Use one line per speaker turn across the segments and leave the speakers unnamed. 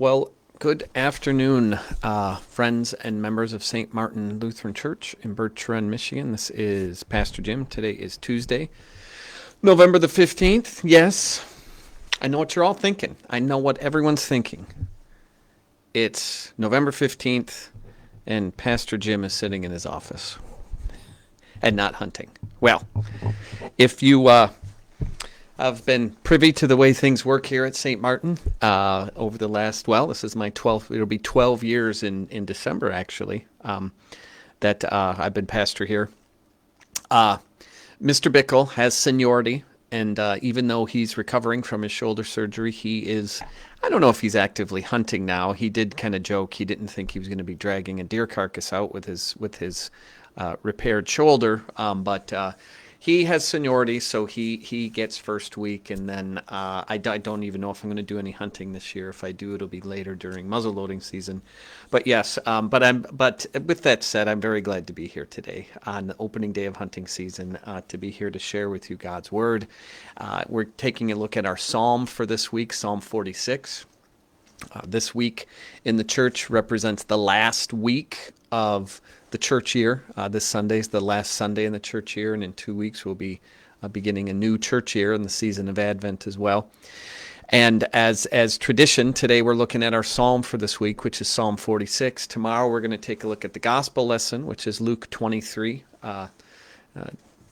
Well, good afternoon, friends and members of St. Martin Lutheran Church in Bertrand, Michigan. This is Pastor Jim. Today is Tuesday, November the 15th. Yes, I know what you're all thinking. I know what everyone's thinking. It's November 15th, and Pastor Jim is sitting in his office and not hunting. Well, if you I've been privy to the way things work here at St. Martin over the last, this is my 12th, it'll be 12 years in December, actually, that I've been pastor here. Mr. Bickle has seniority, and even though he's recovering from his shoulder surgery, he is, I don't know if he's actively hunting now. He did kind of joke he didn't think he was going to be dragging a deer carcass out with his repaired shoulder, but he has seniority, so he gets first week, and then I don't even know if I'm going to do any hunting this year. If I do, it'll be later during muzzleloading season. But yes, but with that said, I'm very glad to be here today on the opening day of hunting season, to be here to share with you God's Word. We're taking a look at our psalm for this week, Psalm 46. This week in the church represents the last week of the church year. This Sunday is the last Sunday in the church year, and in 2 weeks we'll be beginning a new church year in the season of Advent as well. And as tradition, today we're looking at our psalm for this week, which is Psalm 46. Tomorrow we're going to take a look at the gospel lesson, which is Luke 23.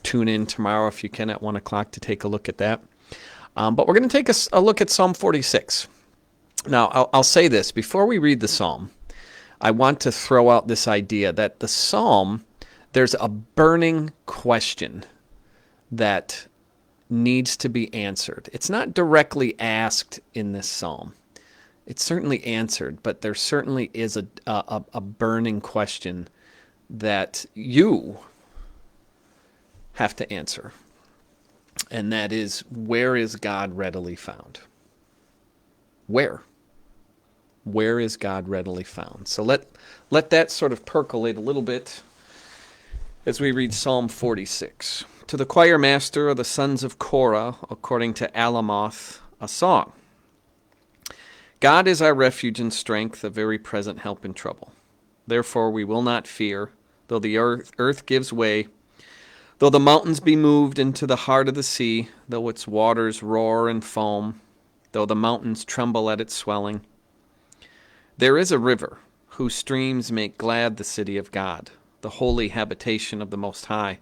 Tune in tomorrow if you can at 1 o'clock to take a look at that. But we're going to take a look at Psalm 46. Now, I'll say this. Before we read the psalm, I want to throw out this idea that the psalm, there's a burning question that needs to be answered. It's not directly asked in this psalm. It's certainly answered, but there certainly is a burning question that you have to answer. And that is, where is God readily found? Where? Where is God readily found? So let that sort of percolate a little bit as we read Psalm 46. To the choir master of the sons of Korah, according to Alamoth, a song. God is our refuge and strength, a very present help in trouble. Therefore we will not fear, though the earth gives way, though the mountains be moved into the heart of the sea, though its waters roar and foam, though the mountains tremble at its swelling. There is a river, whose streams make glad the city of God, the holy habitation of the Most High.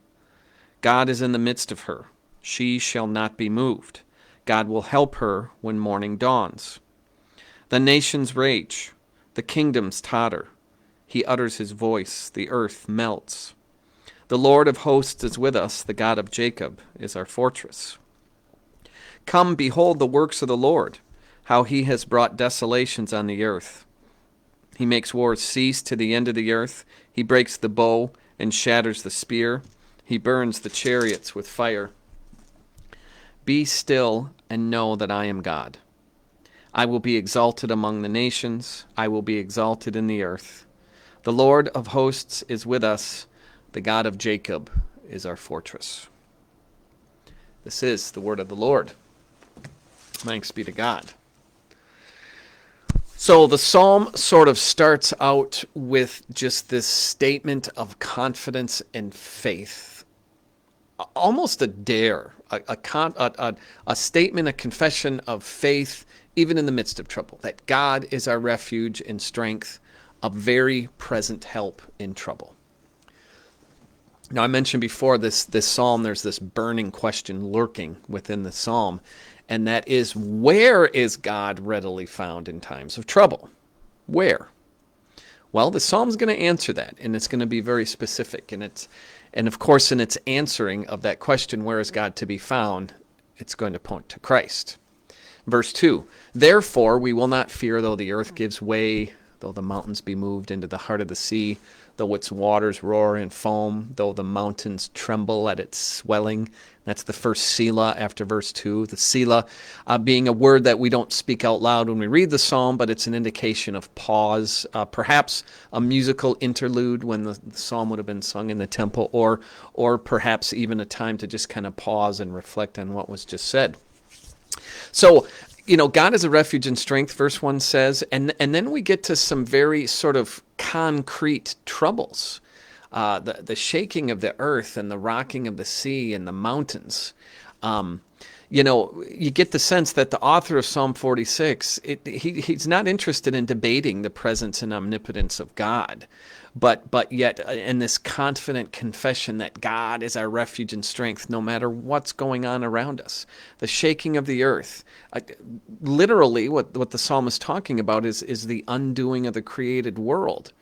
God is in the midst of her. She shall not be moved. God will help her when morning dawns. The nations rage. The kingdoms totter. He utters his voice. The earth melts. The Lord of hosts is with us. The God of Jacob is our fortress. Come, behold the works of the Lord, how he has brought desolations on the earth. He makes wars cease to the end of the earth. He breaks the bow and shatters the spear. He burns the chariots with fire. Be still and know that I am God. I will be exalted among the nations. I will be exalted in the earth. The Lord of hosts is with us. The God of Jacob is our fortress. This is the word of the Lord. Thanks be to God. So the psalm sort of starts out with just this statement of confidence and faith, almost a dare, a statement, a confession of faith, even in the midst of trouble, that God is our refuge and strength, a very present help in trouble. Now, I mentioned before this psalm, there's this burning question lurking within the psalm, and that is, where is God readily found in times of trouble? Where? Well, the psalm's going to answer that, and it's going to be very specific. And of course, in its answering of that question, where is God to be found, it's going to point to Christ. Verse 2, therefore we will not fear, though the earth gives way, though the mountains be moved into the heart of the sea, though its waters roar and foam, though the mountains tremble at its swelling. That's the first Selah after verse 2. The Selah being a word that we don't speak out loud when we read the psalm, but it's an indication of pause, perhaps a musical interlude when the psalm would have been sung in the temple, or perhaps even a time to just kind of pause and reflect on what was just said. So God is a refuge and strength, verse 1 says, and then we get to some very sort of concrete troubles. The shaking of the earth and the rocking of the sea and the mountains. You get the sense that the author of Psalm 46, he's not interested in debating the presence and omnipotence of God, but yet in this confident confession that God is our refuge and strength no matter what's going on around us. The shaking of the earth. Literally, what the psalm is talking about is the undoing of the created world.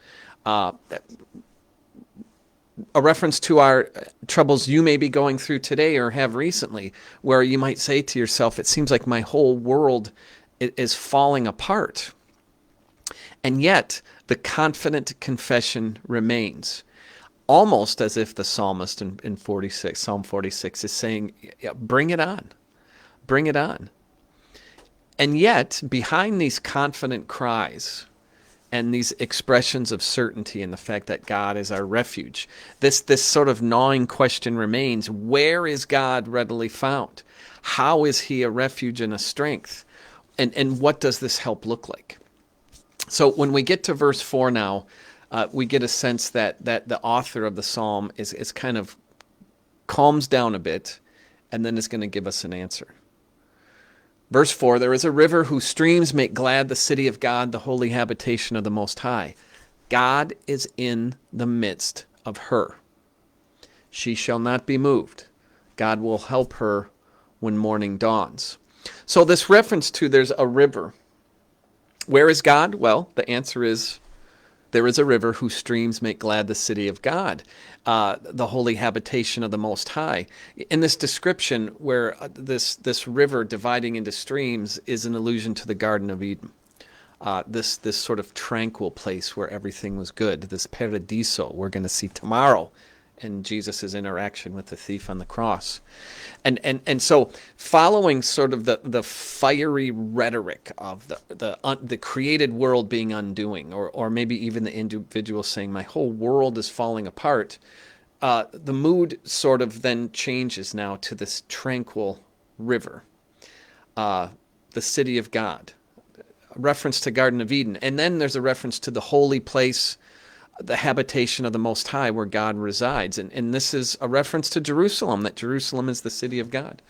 A reference to our troubles you may be going through today or have recently, where you might say to yourself, it seems like my whole world is falling apart. And yet, the confident confession remains, almost as if the psalmist in Psalm 46 is saying, yeah, bring it on, bring it on. And yet, behind these confident cries, and these expressions of certainty and the fact that God is our refuge, this sort of gnawing question remains: where is God readily found? How is he a refuge and a strength? And what does this help look like? So when we get to verse 4 now, we get a sense that the author of the psalm is kind of calms down a bit and then is going to give us an answer. Verse 4, there is a river whose streams make glad the city of God, the holy habitation of the Most High. God is in the midst of her. She shall not be moved. God will help her when morning dawns. So this reference to there's a river. Where is God? Well, the answer is there is a river whose streams make glad the city of God, the holy habitation of the Most High. In this description, where this river dividing into streams is an allusion to the Garden of Eden, this sort of tranquil place where everything was good, this paradiso we're going to see tomorrow in Jesus' interaction with the thief on the cross. And so following sort of the fiery rhetoric of the created world being undoing, or maybe even the individual saying, my whole world is falling apart, the mood sort of then changes now to this tranquil river, the city of God, a reference to Garden of Eden. And then there's a reference to the holy place, the habitation of the Most High, where God resides. And this is a reference to Jerusalem, that Jerusalem is the city of God,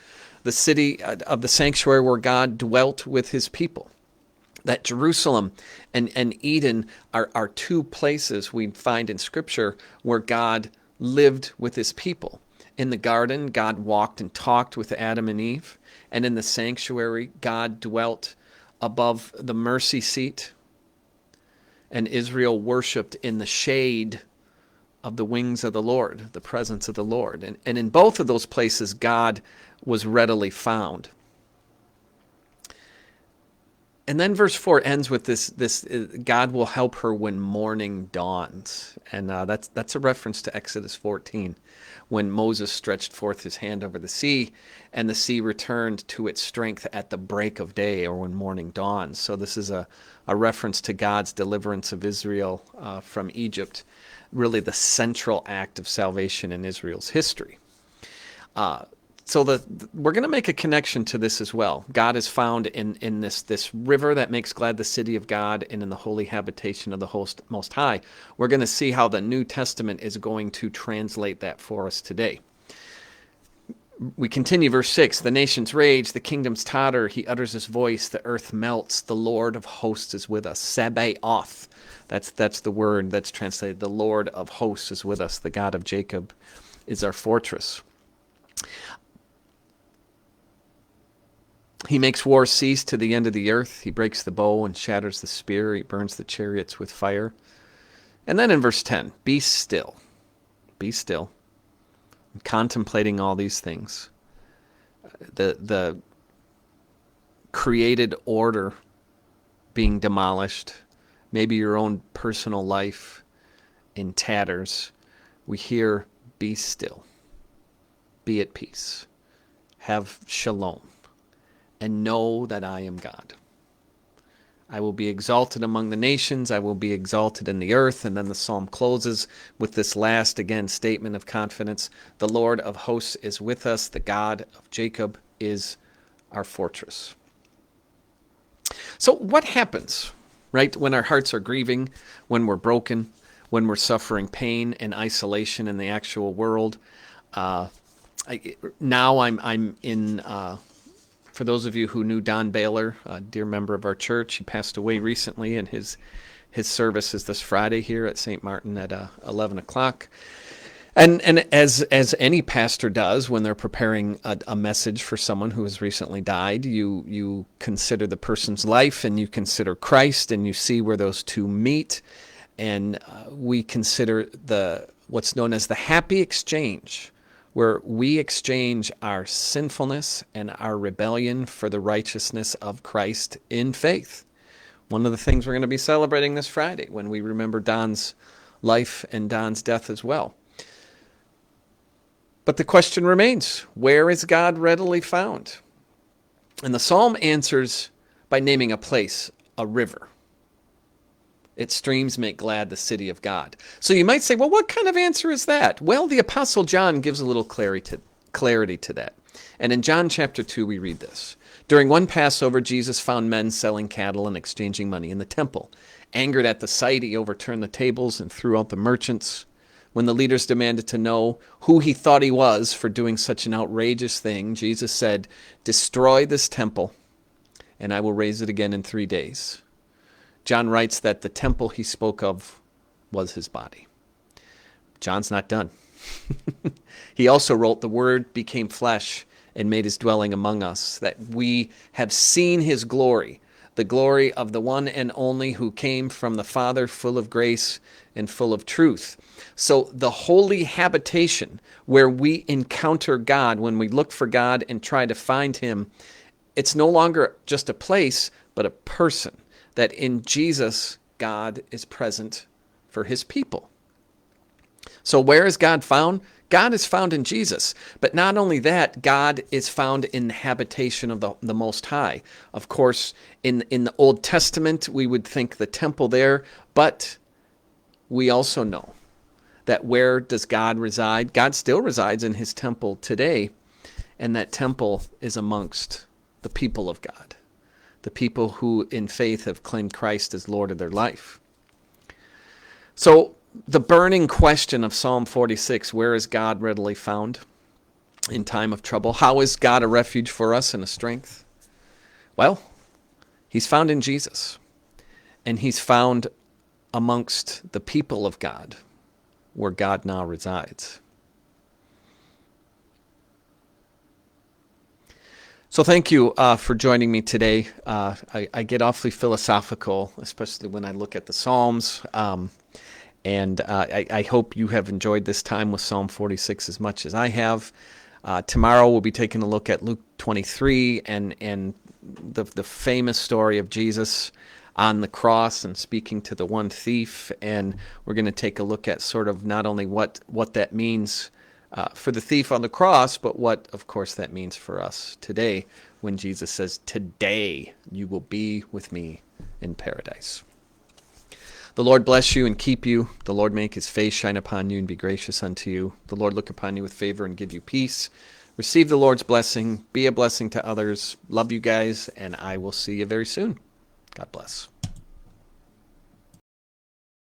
the city of the sanctuary where God dwelt with his people. That Jerusalem and Eden are two places we find in Scripture where God lived with his people. In the garden, God walked and talked with Adam and Eve. And in the sanctuary, God dwelt above the mercy seat, and Israel worshipped in the shade of the wings of the Lord, the presence of the Lord. And in both of those places, God was readily found. And then verse 4 ends with this God will help her when morning dawns. And that's a reference to Exodus 14, when Moses stretched forth his hand over the sea, and the sea returned to its strength at the break of day, or when morning dawns. So this is a reference to God's deliverance of Israel from Egypt, really the central act of salvation in Israel's history. So we're going to make a connection to this as well. God is found in this river that makes glad the city of God, and in the holy habitation of the Most High. We're going to see how the New Testament is going to translate that for us today. We continue, verse 6. The nations rage, the kingdoms totter. He utters his voice, the earth melts. The Lord of hosts is with us. Sabaoth. That's the word that's translated. The Lord of hosts is with us. The God of Jacob is our fortress. He makes war cease to the end of the earth. He breaks the bow and shatters the spear. He burns the chariots with fire. And then in verse 10, be still. Be still. Contemplating all these things. The created order being demolished. Maybe your own personal life in tatters. We hear, be still. Be at peace. Have shalom. And know that I am God. I will be exalted among the nations. I will be exalted in the earth. And then the psalm closes with this last, again, statement of confidence. The Lord of hosts is with us. The God of Jacob is our fortress. So what happens, right, when our hearts are grieving, when we're broken, when we're suffering pain and isolation in the actual world? Uh, Now I'm in. For those of you who knew Don Baylor, a dear member of our church, he passed away recently, and his service is this Friday here at St. Martin at 11 o'clock. And as any pastor does when they're preparing a message for someone who has recently died, you consider the person's life and you consider Christ and you see where those two meet, and we consider the what's known as the happy exchange, where we exchange our sinfulness and our rebellion for the righteousness of Christ in faith. One of the things we're going to be celebrating this Friday when we remember Don's life and Don's death as well. But the question remains, where is God readily found? And the psalm answers by naming a place, a river. Its streams make glad the city of God. So you might say, well, what kind of answer is that? Well, the Apostle John gives a little clarity to that. And in John chapter 2, we read this. During one Passover, Jesus found men selling cattle and exchanging money in the temple. Angered at the sight, he overturned the tables and threw out the merchants. When the leaders demanded to know who he thought he was for doing such an outrageous thing, Jesus said, "Destroy this temple, and I will raise it again in 3 days." John writes that the temple he spoke of was his body. John's not done. He also wrote, "The Word became flesh and made his dwelling among us, that we have seen his glory, the glory of the one and only who came from the Father, full of grace and full of truth." So the holy habitation where we encounter God, when we look for God and try to find him, it's no longer just a place, but a person. That in Jesus, God is present for his people. So where is God found? God is found in Jesus. But not only that, God is found in the habitation of the Most High. Of course, in the Old Testament, we would think the temple there, but we also know that where does God reside? God still resides in his temple today, and that temple is amongst the people of God, the people who in faith have claimed Christ as Lord of their life. So the burning question of Psalm 46, where is God readily found in time of trouble? How is God a refuge for us and a strength? Well, he's found in Jesus, and he's found amongst the people of God, where God now resides. So thank you for joining me today. I get awfully philosophical, especially when I look at the Psalms. And I hope you have enjoyed this time with Psalm 46 as much as I have. Tomorrow we'll be taking a look at Luke 23 and the famous story of Jesus on the cross and speaking to the one thief. And we're going to take a look at sort of not only what that means for the thief on the cross, but what, of course, that means for us today when Jesus says, "Today you will be with me in paradise." The Lord bless you and keep you. The Lord make his face shine upon you and be gracious unto you. The Lord look upon you with favor and give you peace. Receive the Lord's blessing. Be a blessing to others. Love you guys, and I will see you very soon. God bless.